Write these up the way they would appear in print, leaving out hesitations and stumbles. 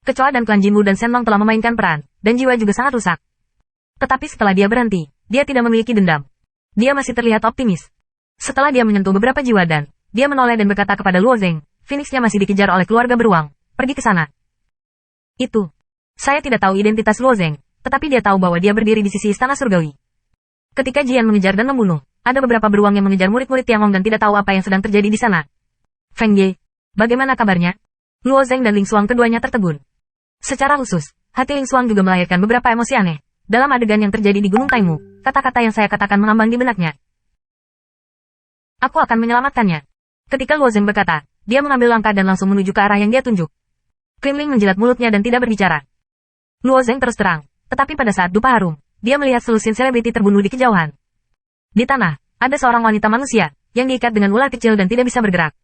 Kecoa dan klan Jinwu dan Shenlong telah memainkan peran, dan jiwa juga sangat rusak. Tetapi setelah dia berhenti, dia tidak memiliki dendam. Dia masih terlihat optimis. Setelah dia menyentuh beberapa jiwa dan, dia menoleh dan berkata kepada Luo Zeng, Phoenix-nya masih dikejar oleh keluarga beruang. Pergi ke sana. Itu. Saya tidak tahu identitas Luo Zeng, tetapi dia tahu bahwa dia berdiri di sisi istana surgawi. Ketika Jian mengejar dan membunuh, ada beberapa beruang yang mengejar murid-murid Tiangong dan tidak tahu apa yang sedang terjadi di sana. Feng Ye, bagaimana kabarnya? Luo Zeng dan Ling Xuang keduanya tertegun. Secara khusus, hati Ling Xuang juga melahirkan beberapa emosi aneh. Dalam adegan yang terjadi di Gunung Taimu, kata-kata yang saya katakan mengambang di benaknya. Aku akan menyelamatkannya. Ketika Luo Zeng berkata, dia mengambil langkah dan langsung menuju ke arah yang dia tunjuk. Qinling menjilat mulutnya dan tidak berbicara. Luo Zeng terus terang, tetapi pada saat dupa harum, dia melihat selusin selebriti terbunuh di kejauhan. Di tanah, ada seorang wanita manusia, yang diikat dengan ular kecil dan tidak bisa bergerak.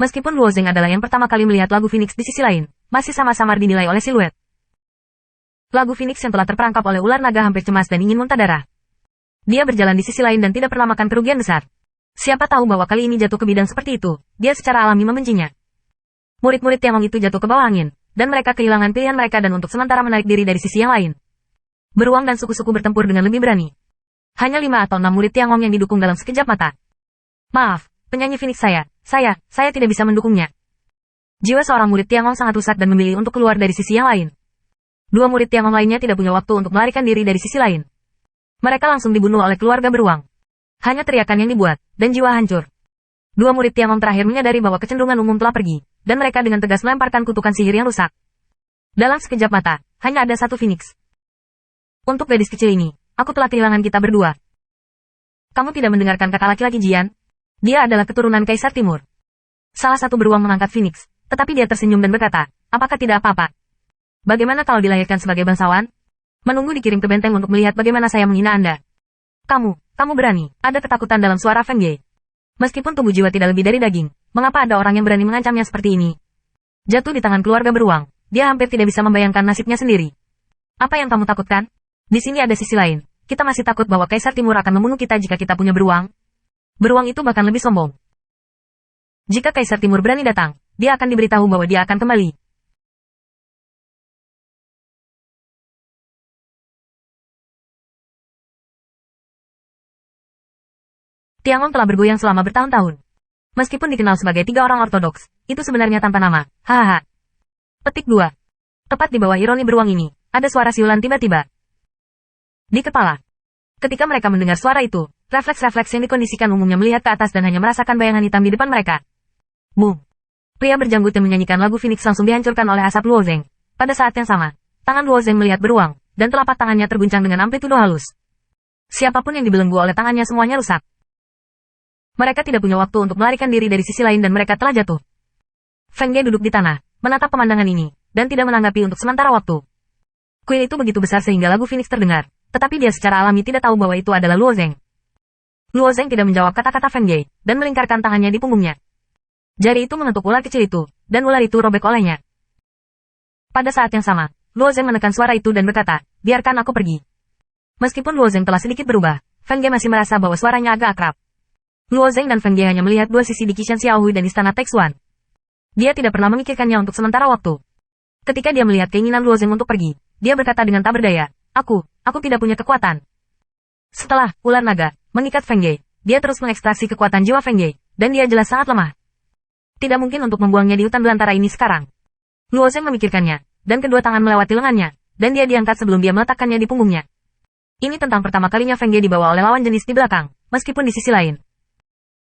Meskipun Luo Zeng adalah yang pertama kali melihat lagu Phoenix di sisi lain, masih sama-samar dinilai oleh siluet. Lagu Phoenix yang telah terperangkap oleh ular naga hampir cemas dan ingin muntah darah. Dia berjalan di sisi lain dan tidak pernah makan kerugian besar. Siapa tahu bahwa kali ini jatuh ke bidang seperti itu, dia secara alami membencinya. Murid-murid Tiangong itu jatuh ke bawah angin, dan mereka kehilangan pilihan mereka dan untuk sementara menarik diri dari sisi yang lain. Beruang dan suku-suku bertempur dengan lebih berani. Hanya 5 atau 6 murid Tiangong yang didukung dalam sekejap mata. Maaf, penyanyi Phoenix saya tidak bisa mendukungnya. Jiwa seorang murid Tiangong sangat rusak dan memilih untuk keluar dari sisi yang lain. 2 murid Tiangong lainnya tidak punya waktu untuk melarikan diri dari sisi lain. Mereka langsung dibunuh oleh keluarga beruang. Hanya teriakan yang dibuat, dan jiwa hancur. 2 murid Tiangong terakhir menyadari bahwa kecenderungan umum telah pergi, dan mereka dengan tegas melemparkan kutukan sihir yang rusak. Dalam sekejap mata, hanya ada satu Phoenix. Untuk gadis kecil ini, aku telah kehilangan kita berdua. Kamu tidak mendengarkan kata laki-laki Jian? Dia adalah keturunan Kaisar Timur. Salah satu beruang mengangkat Phoenix, tetapi dia tersenyum dan berkata, apakah tidak apa-apa? Bagaimana kalau dilahirkan sebagai bangsawan? Menunggu dikirim ke benteng untuk melihat bagaimana saya menghina Anda. Kamu berani. Ada ketakutan dalam suara Feng Ye. Meskipun tubuh jiwa tidak lebih dari daging, mengapa ada orang yang berani mengancamnya seperti ini? Jatuh di tangan keluarga beruang, dia hampir tidak bisa membayangkan nasibnya sendiri. Apa yang kamu takutkan? Di sini ada sisi lain. Kita masih takut bahwa Kaisar Timur akan membunuh kita jika kita punya beruang. Beruang itu bahkan lebih sombong. Jika Kaisar Timur berani datang, dia akan diberitahu bahwa dia akan kembali. Tiangong telah bergoyang selama bertahun-tahun. Meskipun dikenal sebagai 3 orang ortodoks, itu sebenarnya tanpa nama. Hahaha. Petik 2. Tepat di bawah ironi beruang ini, ada suara siulan tiba-tiba. Di kepala. Ketika mereka mendengar suara itu, refleks-refleks yang dikondisikan umumnya melihat ke atas dan hanya merasakan bayangan hitam di depan mereka. Boom. Pria berjanggut yang menyanyikan lagu Phoenix langsung dihancurkan oleh asap Luo Zeng. Pada saat yang sama, tangan Luo Zeng melihat beruang, dan telapak tangannya terguncang dengan amplitudo halus. Siapapun yang dibelenggu oleh tangannya semuanya rusak. Mereka tidak punya waktu untuk melarikan diri dari sisi lain dan mereka telah jatuh. Feng Ye duduk di tanah, menatap pemandangan ini, dan tidak menanggapi untuk sementara waktu. Kuil itu begitu besar sehingga lagu Phoenix terdengar, tetapi dia secara alami tidak tahu bahwa itu adalah Luo Zeng. Luo Zeng tidak menjawab kata-kata Feng Ye, dan melingkarkan tangannya di punggungnya. Jari itu mengetuk ular kecil itu, dan ular itu robek olehnya. Pada saat yang sama, Luo Zeng menekan suara itu dan berkata, biarkan aku pergi. Meskipun Luo Zeng telah sedikit berubah, Feng Ye masih merasa bahwa suaranya agak akrab. Luo Zeng dan Feng Ye hanya melihat 2 sisi di Qishan Xiaohui dan Istana Taixuan. Dia tidak pernah memikirkannya untuk sementara waktu. Ketika dia melihat keinginan Luo Zeng untuk pergi, dia berkata dengan tak berdaya, aku tidak punya kekuatan. Setelah ular naga mengikat Feng Ye, dia terus mengekstraksi kekuatan jiwa Feng Ye, dan dia jelas sangat lemah. Tidak mungkin untuk membuangnya di hutan belantara ini sekarang. Luo Zeng memikirkannya, dan kedua tangan melewati lengannya, dan dia diangkat sebelum dia meletakkannya di punggungnya. Ini tentang pertama kalinya Feng Ye dibawa oleh lawan jenis di belakang, meskipun di sisi lain.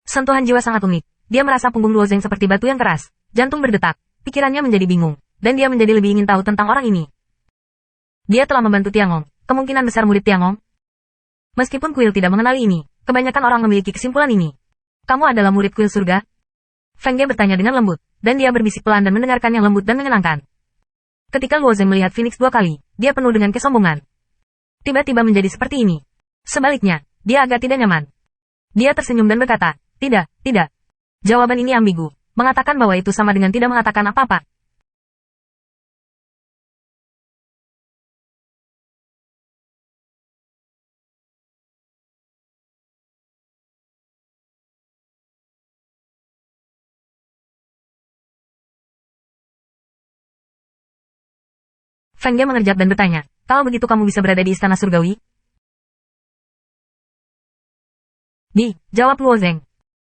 Sentuhan jiwa sangat unik. Dia merasa punggung Luo Zeng seperti batu yang keras, jantung berdetak, pikirannya menjadi bingung, dan dia menjadi lebih ingin tahu tentang orang ini. Dia telah membantu Tiangong, kemungkinan besar murid Tiangong. Meskipun kuil tidak mengenali ini, kebanyakan orang memiliki kesimpulan ini. Kamu adalah murid kuil surga? Feng Ye bertanya dengan lembut, dan dia berbisik pelan dan mendengarkan yang lembut dan menyenangkan. Ketika Luo Zeng melihat Phoenix 2 kali, dia penuh dengan kesombongan. Tiba-tiba menjadi seperti ini. Sebaliknya, dia agak tidak nyaman. Dia tersenyum dan berkata, tidak. Jawaban ini ambigu, mengatakan bahwa itu sama dengan tidak mengatakan apa-apa. Feng Ge mengerjap dan bertanya, kalau begitu kamu bisa berada di istana surgawi? Jawab Luo Zeng.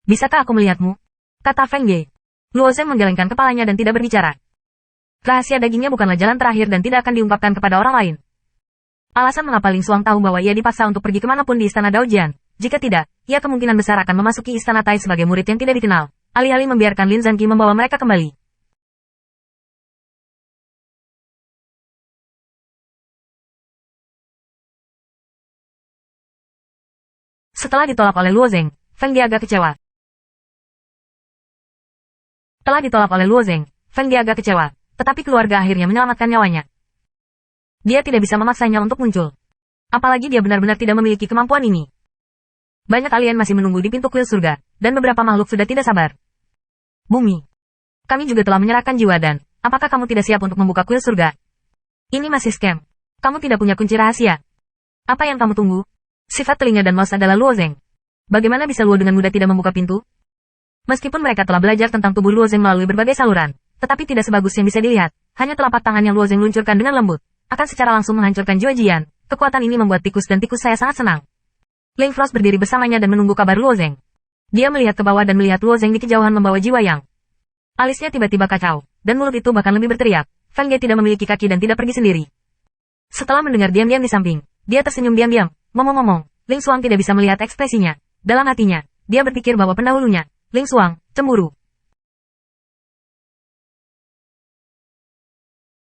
Bisakah aku melihatmu? Kata Feng Ge. Luo Zeng menggelengkan kepalanya dan tidak berbicara. Rahasia dagingnya bukanlah jalan terakhir dan tidak akan diungkapkan kepada orang lain. Alasan mengapa Ling Xuang tahu bahwa ia dipaksa untuk pergi kemanapun di istana Daojian. Jika tidak, ia kemungkinan besar akan memasuki istana Tai sebagai murid yang tidak dikenal, alih-alih membiarkan Lin Zhanqi membawa mereka kembali. Setelah ditolak oleh Luo Zeng, Feng Ge agak kecewa. Tetapi keluarga akhirnya menyelamatkan nyawanya. Dia tidak bisa memaksanya untuk muncul. Apalagi dia benar-benar tidak memiliki kemampuan ini. Banyak alien masih menunggu di pintu kuil surga, dan beberapa makhluk sudah tidak sabar. Bumi. Kami juga telah menyerahkan jiwa dan, apakah kamu tidak siap untuk membuka kuil surga? Ini masih scam. Kamu tidak punya kunci rahasia. Apa yang kamu tunggu? Sifat telinga dan mouse adalah Luo Zeng. Bagaimana bisa Luo dengan mudah tidak membuka pintu? Meskipun mereka telah belajar tentang tubuh Luo Zeng melalui berbagai saluran, tetapi tidak sebagus yang bisa dilihat, hanya telapak tangan yang Luo Zeng luncurkan dengan lembut, akan secara langsung menghancurkan jiwa Jian. Kekuatan ini membuat tikus dan tikus saya sangat senang. Ling Frost berdiri bersamanya dan menunggu kabar Luo Zeng. Dia melihat ke bawah dan melihat Luo Zeng di kejauhan membawa jiwa yang. Alisnya tiba-tiba kacau, dan mulut itu bahkan lebih berteriak. Feng Ge tidak memiliki kaki dan tidak pergi sendiri. Setelah mendengar diam-diam di samping, dia tersenyum diam-diam. Ngomong-ngomong, Ling Xuang tidak bisa melihat ekspresinya. Dalam hatinya, dia berpikir bahwa pendahulunya, Ling Xuang, cemburu.